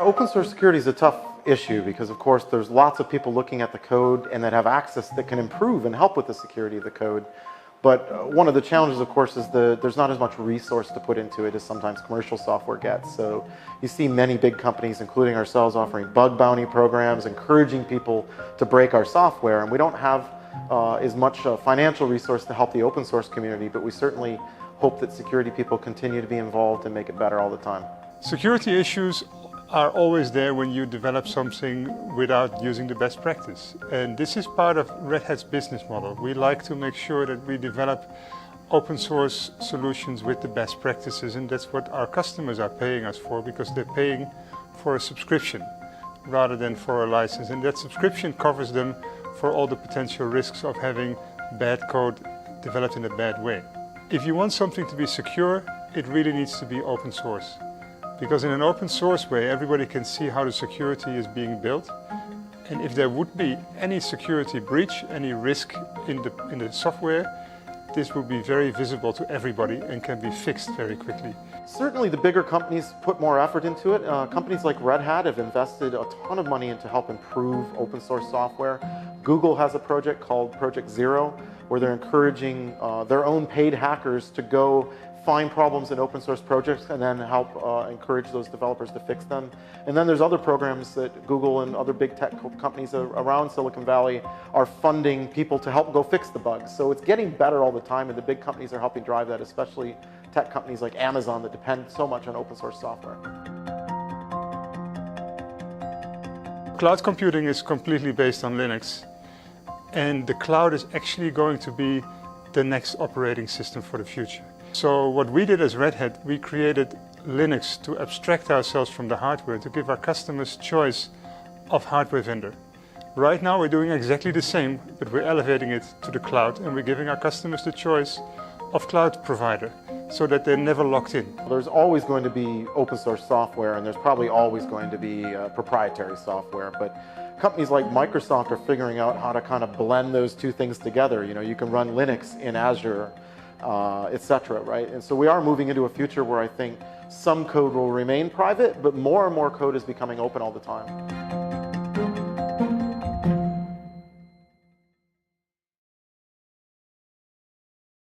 Open source security is a tough issue because, of course, there's lots of people looking at the code and that have access that can improve and help with the security of the code. But one of the challenges, of course, is there's not as much resource to put into it as sometimes commercial software gets. So you see many big companies, including ourselves, offering bug bounty programs, encouraging people to break our software. And we don't have as much financial resource to help the open source community, but we certainly hope that security people continue to be involved and make it better all the time. Security issues are always there when you develop something without using the best practice. And this is part of Red Hat's business model. We like to make sure that we develop open source solutions with the best practices, and that's what our customers are paying us for, because they're paying for a subscription rather than for a license. And that subscription covers them for all the potential risks of having bad code developed in a bad way. If you want something to be secure, it really needs to be open source. Because in an open source way, everybody can see how the security is being built. And if there would be any security breach, any risk in the software, this will be very visible to everybody and can be fixed very quickly. Certainly the bigger companies put more effort into it. Companies like Red Hat have invested a ton of money into help improve open source software. Google has a project called Project Zero, where they're encouraging their own paid hackers to go find problems in open source projects and then help encourage those developers to fix them. And then there's other programs that Google and other big tech companies around Silicon Valley are funding people to help go fix the bugs. So it's getting better all the time, and the big companies are helping drive that, especially tech companies like Amazon that depend so much on open source software. Cloud computing is completely based on Linux, and the cloud is actually going to be the next operating system for the future. So what we did as Red Hat, we created Linux to abstract ourselves from the hardware, to give our customers choice of hardware vendor. Right now we're doing exactly the same, but we're elevating it to the cloud, and we're giving our customers the choice of cloud provider, so that they're never locked in. There's always going to be open source software, and there's probably always going to be proprietary software, but companies like Microsoft are figuring out how to kind of blend those two things together. You know, you can run Linux in Azure, etc., right? And so we are moving into a future where I think some code will remain private, but more and more code is becoming open all the time.